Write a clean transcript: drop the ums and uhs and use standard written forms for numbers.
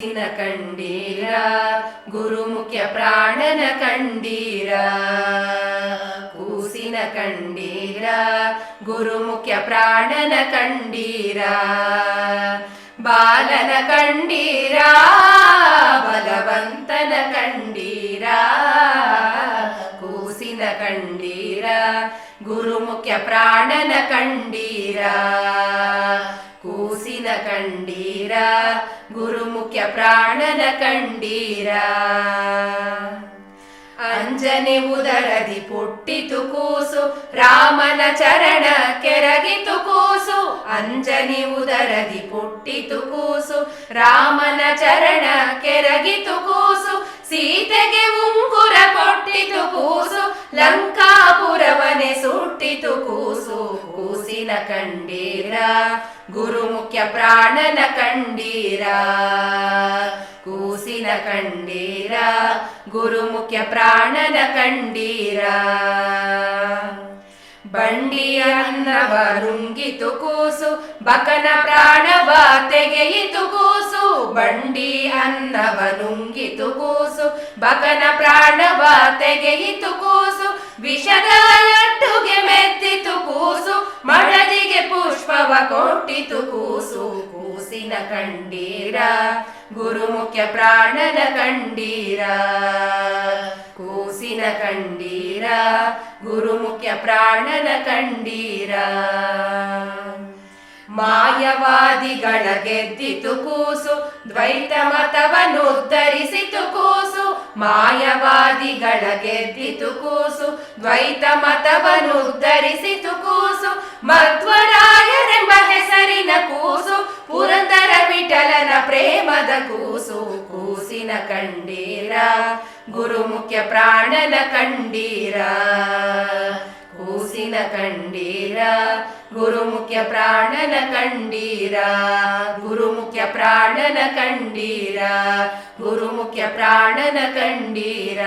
ಕಂಡೀರ ಗುರುಮುಖ್ಯ ಪ್ರಾಣನ ಕಂಡೀರ ಕೂಸಿನ ಕಂಡೀರ ಗುರುಮುಖ್ಯ ಪ್ರಾಣನ ಕಂಡೀರ ಬಾಲನ ಕಂಡೀರ ಬಲವಂತನ ಕಂಡೀರ ಕೂಸಿನ ಕಂಡೀರ ಗುರುಮುಖ್ಯ ಪ್ರಾಣನ ಕಂಡೀರ ಕೂಸಿನ ಕಂಡೀರ ಗುರುಮುಖ್ಯ ಪ್ರಾಣನ ಕಂಡೀರ ಅಂಜನೆ ಉದರದಿ ಪುಟ್ಟಿತು ಕೂಸು ರಾಮನ ಚರಣ ಕೆರಗಿತು ಕೂಸು ಅಂಜನೆ ಉದರದಿ ಪುಟ್ಟಿತು ಕೂಸು ರಾಮನ ಚರಣ ಕೆರಗಿತು ಕೂಸು ಸೀತೆಗೆ ಉಂಗುರ ಕೊಟ್ಟಿತು ಕೂಸು ಲಂಕಾಪುರವನೆ ಸುಟ್ಟಿತು ಕೂಸು ಕೂಸಿನ ಕಂಡೀರ ಗುರುಮುಖ್ಯ ಪ್ರಾಣನ ಕಂಡೀರ ಕೂಸಿನ ಕಂಡೀರ ಗುರುಮುಖ್ಯ ಪ್ರಾಣನ ಕಂಡೀರ ಬಂಡಿಯ ಅನ್ನವ ನುಂಗಿತು ಕೂಸು ಬಕನ ಪ್ರಾಣವ ತೆಗೆಯಿತು ಕೂಸು ಬಂಡಿ ಅನ್ನವ ನುಂಗಿತು ಕೂಸು ಬಕನ ಪ್ರಾಣವ ತೆಗೆಯಿತು ಕೂಸು ವಿಷದ ಲಡ್ಡುಗೆ ಮೆತ್ತಿತು ಕೂಸು ಮಡದಿಗೆ ಪುಷ್ಪವ ಕೊಟ್ಟಿತು ಕೂಸು ಕೂಸಿನ ಕಂಡೀರ ಗುರುಮುಖ್ಯ ಪ್ರಾಣನ ಕಂಡೀರ ಕೂಸಿನ ಕಂಡೀರ ಗುರುಮುಖ್ಯ ಪ್ರಾಣನ ಕಂಡೀರ ಮಾಯವಾದಿಗಳ ಗೆದ್ದಿತು ಕೂಸು ದ್ವೈತ ಮತವನ್ನು ಉದ್ಧರಿಸಿತು ಕೂಸು ಮಾಯವಾದಿಗಳ ಗೆದ್ದಿತು ಕೂಸು ದ್ವೈತ ಮತವನ್ನು ಉದ್ಧರಿಸಿತು ಕೂಸು ಮಧ್ವರಾಯರೆಂಬ ಹೆಸರಿನ ಕೂಸು ಪುರಂದರ ವಿಠಲನ ಪ್ರೇಮದ ಕೂಸು ಕೂಸಿನ ಕಂಡೀರ ಗುರುಮುಖ್ಯ ಪ್ರಾಣನ ಕಂಡೀರ ಕೂಸಿನ ಕಂಡೀರ ಗುರುಮುಖ್ಯ ಪ್ರಾಣನ ಕಂಡೀರ ಗುರುಮುಖ್ಯ ಪ್ರಾಣನ ಕಂಡೀರ ಗುರುಮುಖ್ಯ ಪ್ರಾಣನ ಕಂಡೀರ